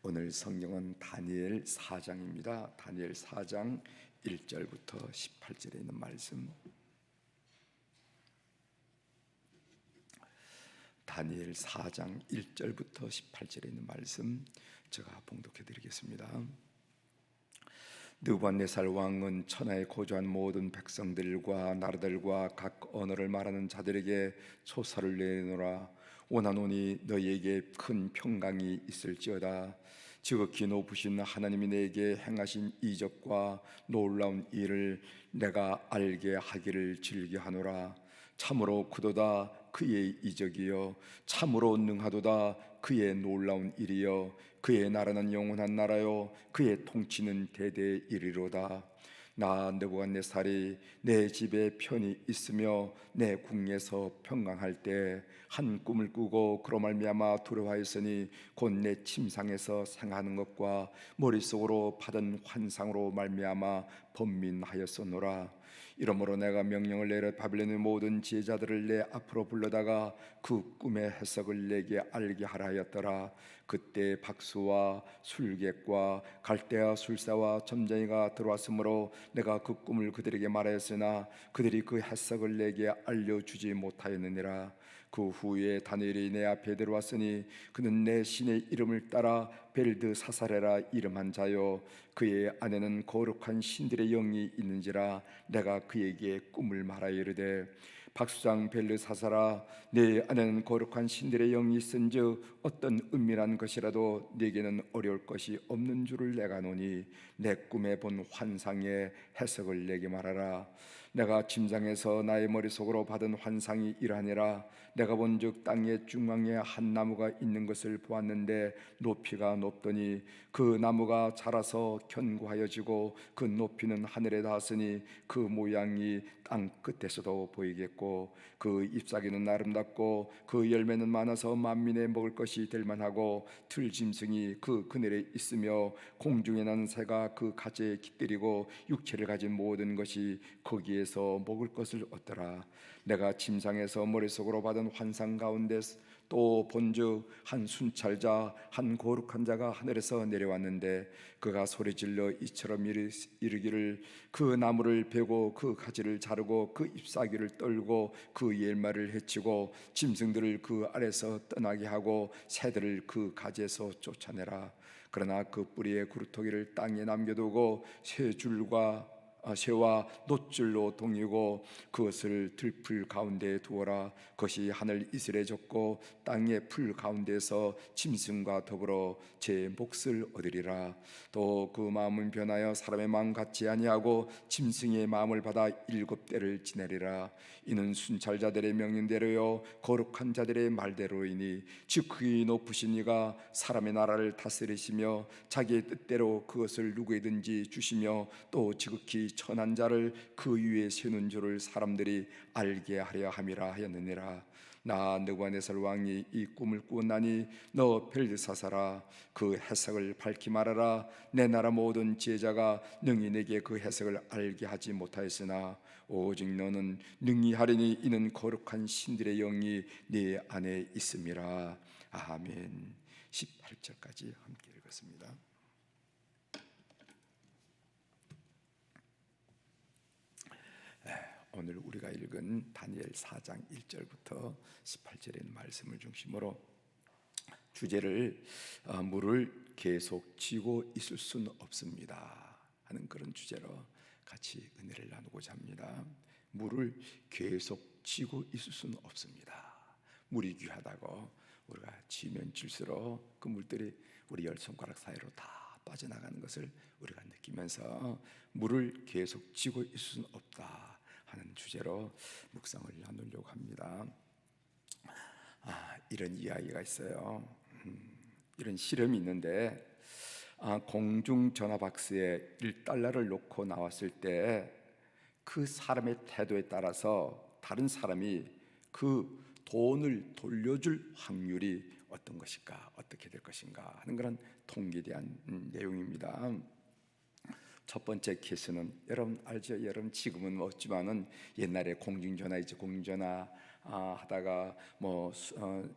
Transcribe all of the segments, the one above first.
오늘 성경은 다니엘 4장입니다. 다니엘 4장 1절부터 18절에 있는 말씀. 다니엘 4장 1절부터 18절에 있는 말씀 제가 봉독해 드리겠습니다. 느부갓네살 왕은 천하에 거주한 모든 백성들과 나라들과 각 언어를 말하는 자들에게 초사를 내노라. 원하노니 너희에게 큰 평강이 있을지어다. 지극히 높으신 하나님이 내게 행하신 이적과 놀라운 일을 내가 알게 하기를 즐겨하노라. 참으로 크도다 그의 이적이여, 참으로 능하도다 그의 놀라운 일이여. 그의 나라는 영원한 나라요, 그의 통치는 대대 이르리로다. 나 느부갓네살이 내 집에 편히 있으며 내 궁에서 평강할 때 한 꿈을 꾸고 그로 말미암아 두려워하였으니 곧 내 침상에서 생하는 것과 머릿속으로 받은 환상으로 말미암아 번민하였었노라. 이러므로 내가 명령을 내려 바빌론의 모든 지혜자들을 내 앞으로 불러다가 그 꿈의 해석을 내게 알게 하라 하였더라. 그때 박수와 술객과 갈대아 술사와 점쟁이가 들어왔으므로 내가 그 꿈을 그들에게 말하였으나 그들이 그 해석을 내게 알려주지 못하였느니라. 그 후에 다니엘이 내 앞에 들어왔으니 그는 내 신의 이름을 따라 벨드사사레라 이름한 자요, 그의 안에는 거룩한 신들의 영이 있는지라. 내가 그에게 꿈을 말하여 이르되, 박수장 벨드사사라, 내 안에는 거룩한 신들의 영이 있은즉 어떤 은밀한 것이라도 네게는 어려울 것이 없는 줄을 내가 아노니 내 꿈에 본 환상의 해석을 내게 말하라. 내가 침상에서 나의 머릿속으로 받은 환상이 이러하니라. 내가 본즉 땅의 중앙에 한 나무가 있는 것을 보았는데 높이가 높더니 그 나무가 자라서 견고하여지고 그 높이는 하늘에 닿았으니 그 모양이 땅 끝에서도 보이겠고 그 잎사귀는 아름답고 그 열매는 많아서 만민의 먹을 것이 될 만하고 들짐승이 그 그늘에 있으며 공중에 나는 새가 그 가지에 깃들이고 육체를 가진 모든 것이 거기에서 먹을 것을 얻더라. 내가 침상에서 머릿속으로 받은 환상 가운데 또 본즉 한 순찰자 한 거룩한 자가 하늘에서 내려왔는데 그가 소리질러 이처럼 이르기를, 그 나무를 베고 그 가지를 자르고 그 잎사귀를 떨고 그 열매를 해치고 짐승들을 그 아래서 떠나게 하고 새들을 그 가지에서 쫓아내라. 그러나 그 뿌리의 구루토기를 땅에 남겨두고 새와 놋줄로 동이고 그것을 들풀 가운데에 두어라. 그것이 하늘 이슬에 젖고 땅의 풀 가운데서 짐승과 더불어 제 몫을 얻으리라. 또 그 마음은 변하여 사람의 마음 같지 아니하고 짐승의 마음을 받아 7대를 지내리라. 이는 순찰자들의 명령대로요 거룩한 자들의 말대로이니 지극히 높으신 이가 사람의 나라를 다스리시며 자기의 뜻대로 그것을 누구에든지 주시며 또 지극히 천한 자를 그 위에 세우는 줄을 사람들이 알게 하려 함이라 하였느니라. 나 느부갓네살 왕이 이 꿈을 꾸었나니 너 벨드사사라, 그 해석을 밝히 말하라. 내 나라 모든 지혜자가 능히 내게 그 해석을 알게 하지 못하였으나 오직 너는 능히 하리니 이는 거룩한 신들의 영이 네 안에 있음이라. 아멘. 18절까지 함께 읽었습니다. 오늘 우리가 읽은 다니엘 4장 1절부터 18절에 있는 말씀을 중심으로 주제를 물을 계속 쥐고 있을 수는 없습니다 하는 그런 주제로 같이 은혜를 나누고자 합니다. 물을 계속 쥐고 있을 수는 없습니다. 물이 귀하다고 우리가 쥐면 쥐수록 그 물들이 우리 열 손가락 사이로 다 빠져나가는 것을 우리가 느끼면서 물을 계속 쥐고 있을 수는 없다 하는 주제로 묵상을 나누려고 합니다. 이런 이야기가 있어요. 이런 실험이 있는데 공중전화박스에 $1를 놓고 나왔을 때 그 사람의 태도에 따라서 다른 사람이 그 돈을 돌려줄 확률이 어떤 것일까, 어떻게 될 것인가 하는 그런 통계에 대한 내용입니다. 첫 번째 케이스는 여러분 알죠? 여러분 지금은 없지만은 옛날에 공중전화 있죠. 공중전화 하다가 뭐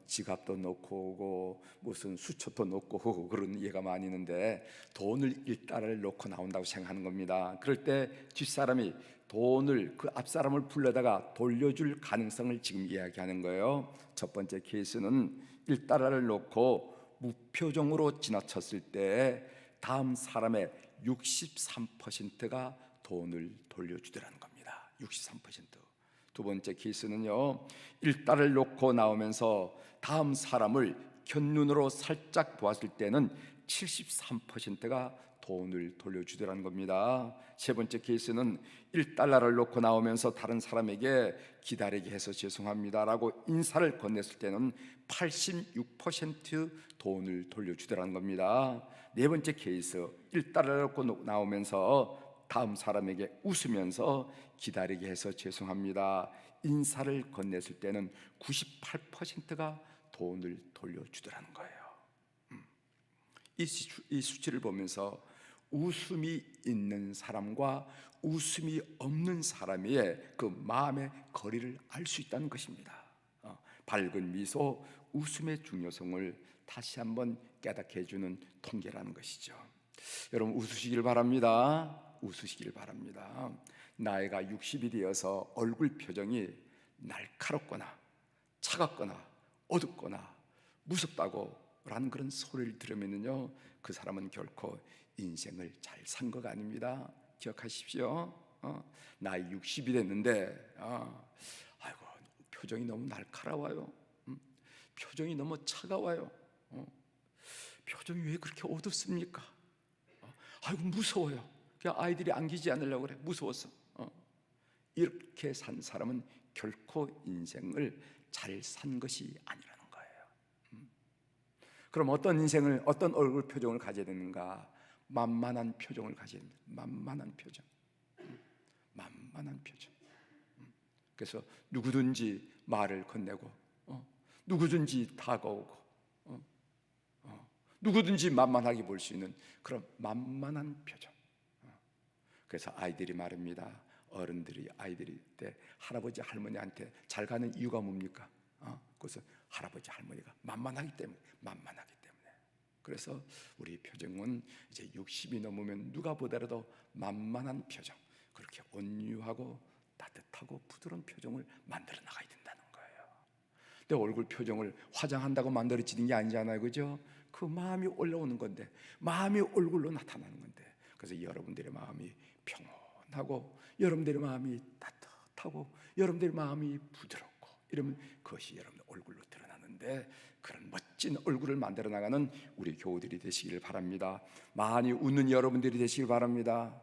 지갑도 놓고 오고 무슨 수첩도 놓고 오고 그런 예가 많이 있는데 돈을 1달러를 놓고 나온다고 생각하는 겁니다. 그럴 때 뒷사람이 돈을 그 앞사람을 불러다가 돌려줄 가능성을 지금 이야기하는 거예요. 첫 번째 케이스는 1달러를 놓고 무표정으로 지나쳤을 때 다음 사람의 63%가 돈을 돌려주더라는 겁니다. 63%. 두 번째 케이스는요, 1달러를 놓고 나오면서 다음 사람을 곁눈으로 살짝 보았을 때는 73%가 돈을 돌려주더라는 겁니다. 세 번째 케이스는 1달러를 놓고 나오면서 다른 사람에게 기다리게 해서 죄송합니다라고 인사를 건넸을 때는 86% 돈을 돌려주더라는 겁니다. 네 번째 케이스, 1달러를 놓고 나오면서 다음 사람에게 웃으면서 기다리게 해서 죄송합니다 인사를 건넸을 때는 98%가 돈을 돌려주더라는 거예요. 이 수치를 보면서 웃음이 있는 사람과 웃음이 없는 사람의 그 마음의 거리를 알 수 있다는 것입니다. 밝은 미소, 웃음의 중요성을 다시 한번 깨닫게 해주는 통계라는 것이죠. 여러분 웃으시길 바랍니다. 웃으시길 바랍니다. 나이가 60이 되어서 얼굴 표정이 날카롭거나 차갑거나 어둡거나 무섭다고 라는 그런 소리를 들으면요, 그 사람은 결코 인생을 잘 산 거가 아닙니다. 기억하십시오. 나이 60이 됐는데 아이고 표정이 너무 날카로워요. 표정이 너무 차가워요. 표정이 왜 그렇게 어둡습니까? 아이고 무서워요. 그냥 아이들이 안기지 않으려고 그래. 무서워서. 이렇게 산 사람은 결코 인생을 잘 산 것이 아니라는 거예요. 그럼 어떤 인생을, 어떤 얼굴 표정을 가져야 되는가? 만만한 표정을 가져야 됩니다. 만만한 표정. 만만한 표정. 그래서 누구든지 말을 건네고 누구든지 다가오고 누구든지 만만하게 볼 수 있는 그런 만만한 표정. 그래서 아이들이 말합니다. 어른들이 아이들이 때 할아버지 할머니한테 잘 가는 이유가 뭡니까? 그래서 할아버지 할머니가 만만하기 때문에. 그래서 우리 표정은 이제 60이 넘으면 누가 보더라도 만만한 표정, 그렇게 온유하고 따뜻하고 부드러운 표정을 만들어 나가야 된다는 거예요. 내 얼굴 표정을 화장한다고 만들어지는 게 아니잖아요, 그죠? 그 마음이 올라오는 건데, 마음이 얼굴로 나타나는 건데, 그래서 여러분들의 마음이 평온하고 여러분들의 마음이 따뜻하고 여러분들의 마음이 부드럽고 이러면 그것이 여러분의 얼굴로 드러나는데, 그런 멋진 얼굴을 만들어 나가는 우리 교우들이 되시기를 바랍니다. 많이 웃는 여러분들이 되시길 바랍니다.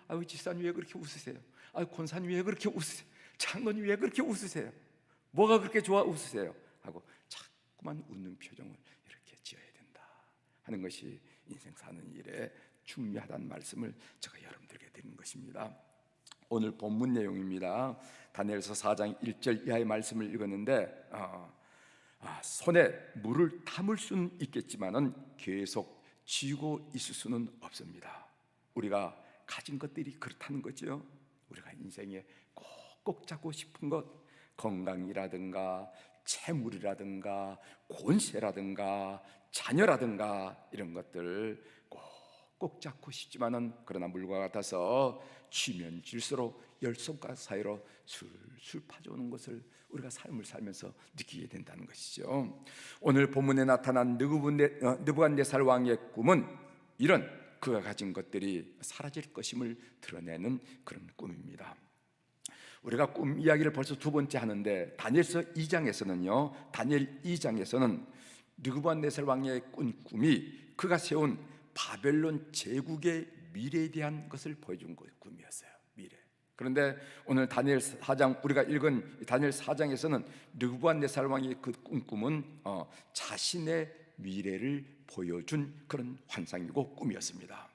아유 집사님 왜 그렇게 웃으세요? 아유 권사님 왜 그렇게 웃으세요? 장로님 왜 그렇게 웃으세요? 뭐가 그렇게 좋아 웃으세요? 하고 자꾸만 웃는 표정을 이렇게 지어야 된다 하는 것이 인생 사는 일에 중요하다는 말씀을 제가 여러분들에게 드리는 것입니다. 오늘 본문 내용입니다. 다니엘서 4장 1절 이하의 말씀을 읽었는데 손에 물을 담을 수는 있겠지만은 계속 쥐고 있을 수는 없습니다. 우리가 가진 것들이 그렇다는 거죠. 우리가 인생에 꼭 잡고 싶은 것, 건강이라든가 재물이라든가 권세라든가 자녀라든가 이런 것들 꼭 잡고 싶지만은 그러나 물과 같아서 쥐면 쥐일수록 열 손가락 사이로 술술 빠져오는 것을 우리가 삶을 살면서 느끼게 된다는 것이죠. 오늘 본문에 나타난 느부갓네살 왕의 꿈은 이런 그가 가진 것들이 사라질 것임을 드러내는 그런 꿈입니다. 우리가 꿈 이야기를 벌써 두 번째 하는데 다니엘서 2장에서는요, 다니엘 2장에서는 느부갓네살 왕의 꾼 꿈이 그가 세운 바벨론 제국의 미래에 대한 것을 보여준 꿈이었어요. 미래. 그런데 오늘 다니엘 4장 우리가 읽은 다니엘 4장에서는 느부갓네살 왕의 그 꿈은 자신의 미래를 보여준 그런 환상이고 꿈이었습니다.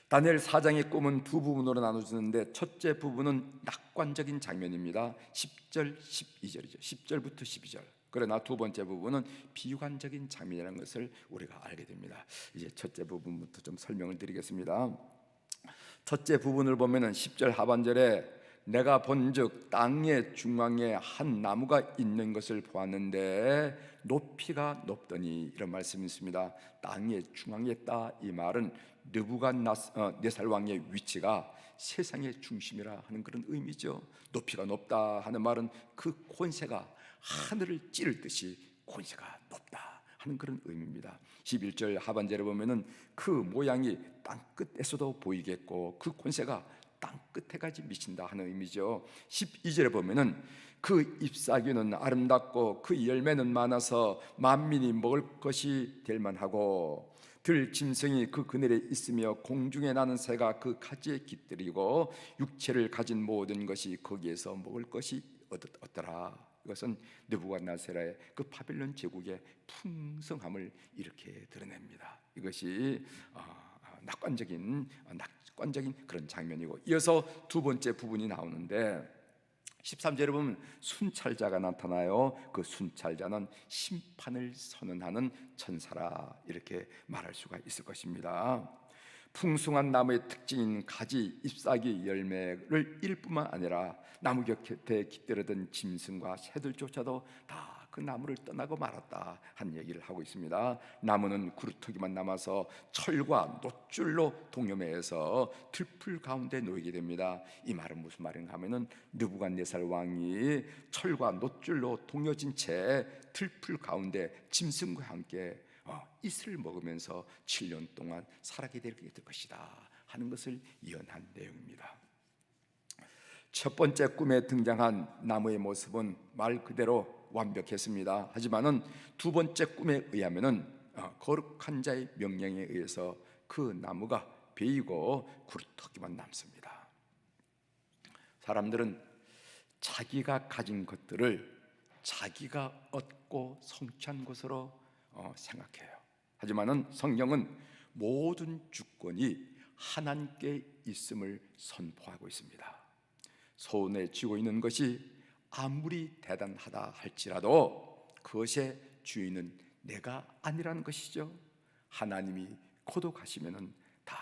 다니엘 4장의 꿈은 두 부분으로 나눠지는데 첫째 부분은 낙관적인 장면입니다. 10절 12절이죠. 10절부터 12절. 그러나 두 번째 부분은 비관적인 장면이라는 것을 우리가 알게 됩니다. 이제 첫째 부분부터 좀 설명을 드리겠습니다. 첫째 부분을 보면은 10절 하반절에 내가 본즉 땅의 중앙에 한 나무가 있는 것을 보았는데 높이가 높더니, 이런 말씀이 있습니다. 땅의 중앙에 있다, 이 말은 느부갓네살 왕의 위치가 세상의 중심이라 하는 그런 의미죠. 높이가 높다 하는 말은 그 권세가 하늘을 찌를 듯이 권세가 높다 하는 그런 의미입니다. 11절 하반절에 보면은 그 모양이 땅 끝에서도 보이겠고 그 권세가 땅 끝에까지 미친다 하는 의미죠. 12절에 보면은 그 잎사귀는 아름답고 그 열매는 많아서 만민이 먹을 것이 될 만하고 들 짐승이 그 그늘에 있으며 공중에 나는 새가 그 가지에 깃들이고 육체를 가진 모든 것이 거기에서 먹을 것이 얻더라. 이것은 느부갓네살의 그 바벨론 제국의 풍성함을 이렇게 드러냅니다. 이것이 낙관적인 그런 장면이고, 이어서 두 번째 부분이 나오는데 13절에 보면 순찰자가 나타나요. 그 순찰자는 심판을 선언하는 천사라, 이렇게 말할 수가 있을 것입니다. 풍성한 나무의 특징인 가지, 잎사귀, 열매를 일 뿐만 아니라 나무 곁에 깃들어든 짐승과 새들조차도 다 그 나무를 떠나고 말았다 한 얘기를 하고 있습니다. 나무는 구루터기만 남아서 철과 놋줄로 동여매해서 들풀 가운데 놓이게 됩니다. 이 말은 무슨 말인가 하면은 느부갓네살 왕이 철과 놋줄로 동여진 채 들풀 가운데 짐승과 함께 이슬을 먹으면서 7년 동안 살아게 될 것이다 하는 것을 예언한 내용입니다. 첫 번째 꿈에 등장한 나무의 모습은 말 그대로 완벽했습니다. 하지만은 두 번째 꿈에 의하면은 거룩한 자의 명령에 의해서 그 나무가 베이고 구루터기만 남습니다. 사람들은 자기가 가진 것들을 자기가 얻고 성취한 것으로 생각해요. 하지만은 성경은 모든 주권이 하나님께 있음을 선포하고 있습니다. 손에 쥐고 있는 것이 아무리 대단하다 할지라도 그것의 주인은 내가 아니라는 것이죠. 하나님이 고독하시면은 다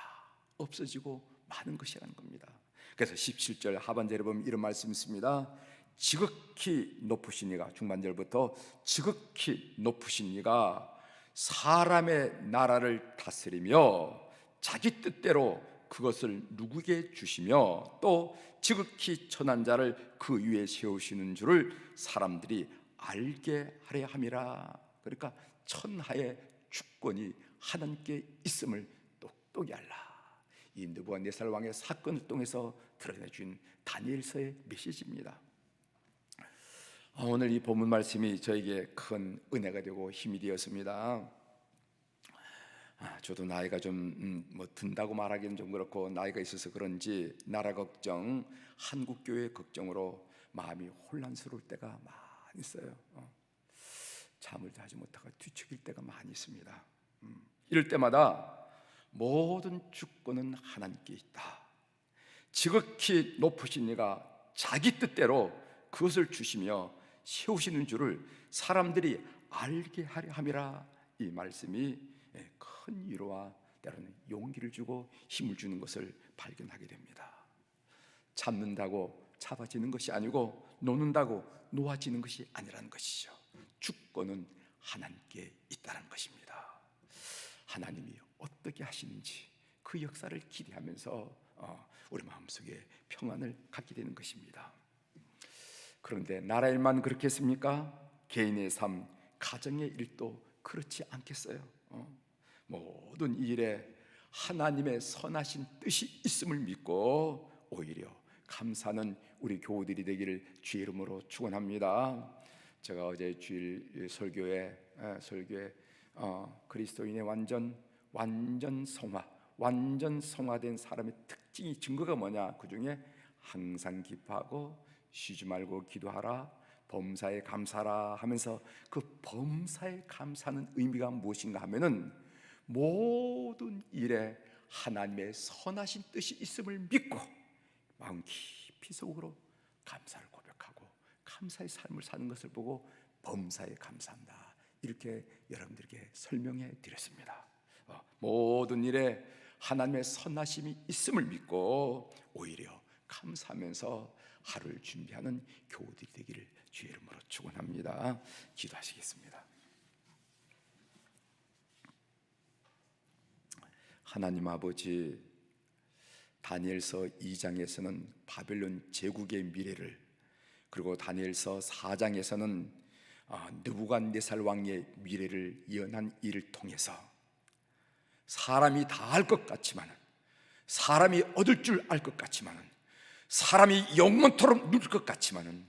없어지고 마는 것이라는 겁니다. 그래서 17절 하반절에 보면 이런 말씀이 있습니다. 지극히 높으신 이가, 중반절부터 지극히 높으신 이가 사람의 나라를 다스리며 자기 뜻대로 그것을 누구에게 주시며 또 지극히 천한 자를 그 위에 세우시는 줄을 사람들이 알게 하려 함이라. 그러니까 천하의 주권이 하나님께 있음을 똑똑히 알라. 이 느부갓네살 왕의 사건을 통해서 드러내준 다니엘서의 메시지입니다. 오늘 이 본문 말씀이 저에게 큰 은혜가 되고 힘이 되었습니다. 저도 나이가 좀 든다고 말하기는 좀 그렇고, 나이가 있어서 그런지 나라 걱정, 한국 교회 걱정으로 마음이 혼란스러울 때가 많이 있어요. 잠을 자지 못하고 뒤척일 때가 많이 있습니다. 이럴 때마다 모든 주권은 하나님께 있다. 지극히 높으신 이가 자기 뜻대로 그것을 주시며 세우시는 줄을 사람들이 알게 하려 함이라. 이 말씀이 큰 위로와 때로는 용기를 주고 힘을 주는 것을 발견하게 됩니다. 참는다고 잡아지는 것이 아니고 놓는다고 놓아지는 것이 아니라는 것이죠. 주권은 하나님께 있다는 것입니다. 하나님이 어떻게 하시는지 그 역사를 기대하면서 우리 마음속에 평안을 갖게 되는 것입니다. 그런데 나라 일만 그렇겠습니까? 개인의 삶, 가정의 일도 그렇지 않겠어요? 모든 일에 하나님의 선하신 뜻이 있음을 믿고 오히려 감사하는 우리 교우들이 되기를 주의 이름으로 축원합니다. 제가 어제 주일 설교에 그리스도인의 완전 성화된 사람의 특징이, 증거가 뭐냐? 그 중에 항상 기뻐하고 쉬지 말고 기도하라, 범사에 감사하라 하면서, 그 범사에 감사하는 의미가 무엇인가 하면은 모든 일에 하나님의 선하신 뜻이 있음을 믿고 마음 깊이 속으로 감사를 고백하고 감사의 삶을 사는 것을 보고 범사에 감사한다, 이렇게 여러분들에게 설명해 드렸습니다. 모든 일에 하나님의 선하심이 있음을 믿고 오히려 감사하면서 하루를 준비하는 교우들이 되기를 주의 이름으로 축원합니다. 기도하시겠습니다. 하나님 아버지, 다니엘서 2장에서는 바벨론 제국의 미래를, 그리고 다니엘서 4장에서는 느부갓네살 왕의 미래를 예언한 일을 통해서 사람이 다 알 것 같지만은, 사람이 얻을 줄 알 것 같지만은, 사람이 영원토록 누릴 것 같지만은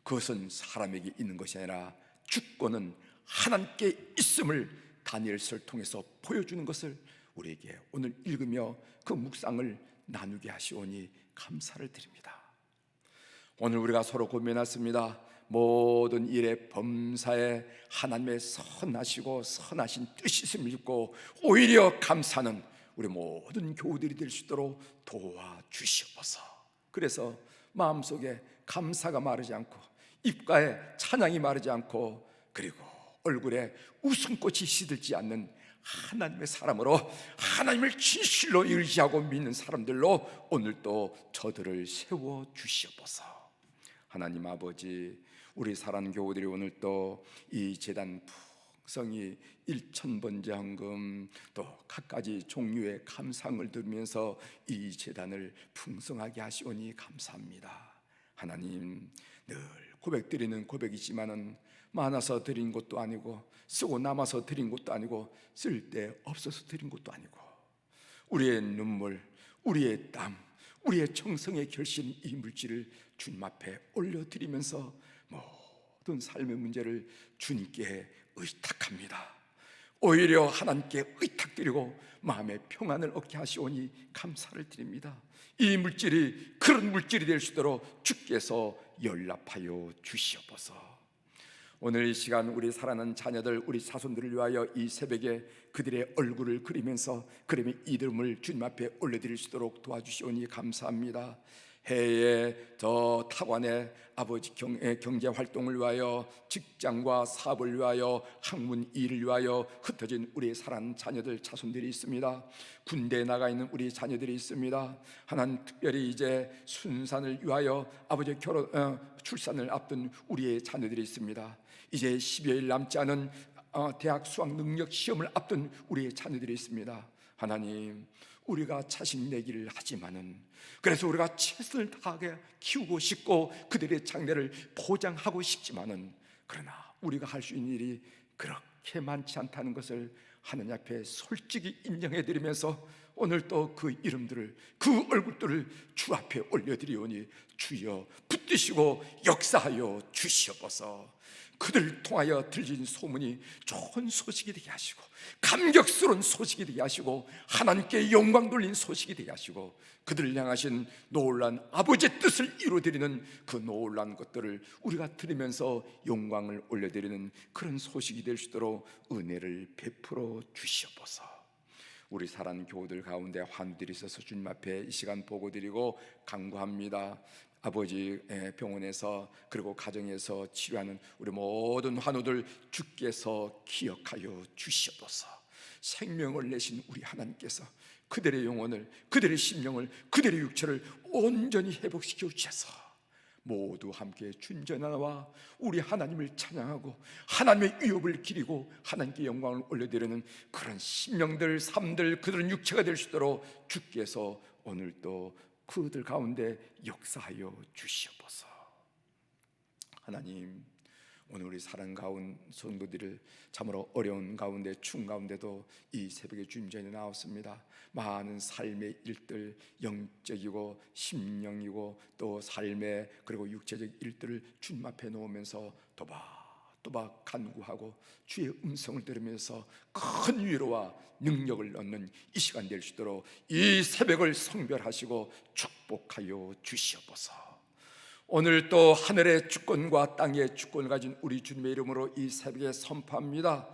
그것은 사람에게 있는 것이 아니라 주권은 하나님께 있음을 다니엘서를 통해서 보여주는 것을 우리에게 오늘 읽으며 그 묵상을 나누게 하시오니 감사를 드립니다. 오늘 우리가 서로 고민했습니다. 모든 일의 범사에 하나님의 선하시고 선하신 뜻이 있음을 믿고 오히려 감사는 우리 모든 교우들이 될 수 있도록 도와주시옵소서. 그래서 마음속에 감사가 마르지 않고, 입가에 찬양이 마르지 않고, 그리고 얼굴에 웃음꽃이 시들지 않는 하나님의 사람으로, 하나님을 진실로 의지하고 믿는 사람들로 오늘도 저들을 세워주시옵소서. 하나님 아버지, 우리 사랑하는 교우들이 오늘도 이 제단 풍성이 1,000번째 헌금, 또 갖가지 종류의 감상을 들으면서 이 제단을 풍성하게 하시오니 감사합니다. 하나님, 늘 고백드리는 고백이지만은 많아서 드린 것도 아니고, 쓰고 남아서 드린 것도 아니고, 쓸 데 없어서 드린 것도 아니고, 우리의 눈물, 우리의 땀, 우리의 정성의 결신, 이 물질을 주님 앞에 올려드리면서 모든 삶의 문제를 주님께 의탁합니다. 오히려 하나님께 의탁드리고 마음의 평안을 얻게 하시오니 감사를 드립니다. 이 물질이 그런 물질이 될 수 있도록 주께서 연락하여 주시옵소서. 오늘 이 시간 우리 사랑하는 자녀들, 우리 자손들을 위하여 이 새벽에 그들의 얼굴을 그리면서 그림의 이름을 주님 앞에 올려드릴 수 있도록 도와주시오니 감사합니다. 해외 저 타관의 아버지 경제 활동을 위하여, 직장과 사업을 위하여, 학문 일을 위하여 흩어진 우리의 사랑하는 자녀들, 자손들이 있습니다. 군대에 나가 있는 우리 자녀들이 있습니다. 하나님, 특별히 이제 순산을 위하여 아버지 출산을 앞둔 우리의 자녀들이 있습니다. 이제 10여일 남지 않은 대학 수학 능력 시험을 앞둔 우리의 자녀들이 있습니다. 하나님, 우리가 자신 내기를 하지만은, 그래서 우리가 최선을 다하게 키우고 싶고 그들의 장래를 보장하고 싶지만은, 그러나 우리가 할 수 있는 일이 그렇게 많지 않다는 것을 하나님 앞에 솔직히 인정해드리면서 오늘 또 그 이름들을, 그 얼굴들을 주 앞에 올려드리오니 주여 붙드시고 역사하여 주시옵소서. 그들을 통하여 들린 소문이 좋은 소식이 되게 하시고, 감격스러운 소식이 되게 하시고, 하나님께 영광 돌린 소식이 되게 하시고, 그들을 향하신 놀란 아버지의 뜻을 이루어드리는 그 놀란 것들을 우리가 들으면서 영광을 올려드리는 그런 소식이 될 수 있도록 은혜를 베풀어 주시옵소서. 우리 사랑하는 교우들 가운데 환우들이 있어서 주님 앞에 이 시간 보고드리고 간구합니다. 아버지 병원에서, 그리고 가정에서 치료하는 우리 모든 환우들 주께서 기억하여 주시옵소서. 생명을 내신 우리 하나님께서 그들의 영혼을, 그들의 심령을, 그들의 육체를 온전히 회복시켜 주셔서 모두 함께 준전하와 우리 하나님을 찬양하고 하나님의 위협을 기리고 하나님께 영광을 올려드리는 그런 심령들, 삶들, 그들은 육체가 될 수 있도록 주께서 오늘도 그들 가운데 역사하여 주시옵소서. 하나님, 오늘 우리 사랑 가운 성도들을 참으로 어려운 가운데, 추운 가운데도 이 새벽에 주님 전에 나왔습니다. 많은 삶의 일들, 영적이고 심령이고 또 삶의 그리고 육체적 일들을 주님 앞에 놓으면서 또박 간구하고 주의 음성을 들으면서 큰 위로와 능력을 얻는 이 시간 될 수 있도록 이 새벽을 성별하시고 축복하여 주시옵소서. 오늘 또 하늘의 주권과 땅의 주권을 가진 우리 주님의 이름으로 이 새벽에 선포합니다.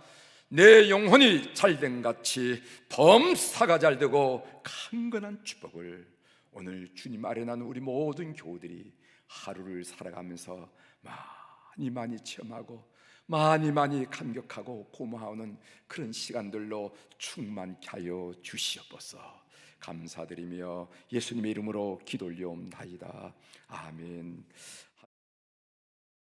내 영혼이 잘된 같이 범사가 잘되고 강건한 축복을 오늘 주님 아래 나는 우리 모든 교우들이 하루를 살아가면서 많이 체험하고 많이 감격하고 고마워하는 그런 시간들로 충만케 하여 주시옵소서. 감사드리며 예수님의 이름으로 기도 올려옵나이다. 아멘.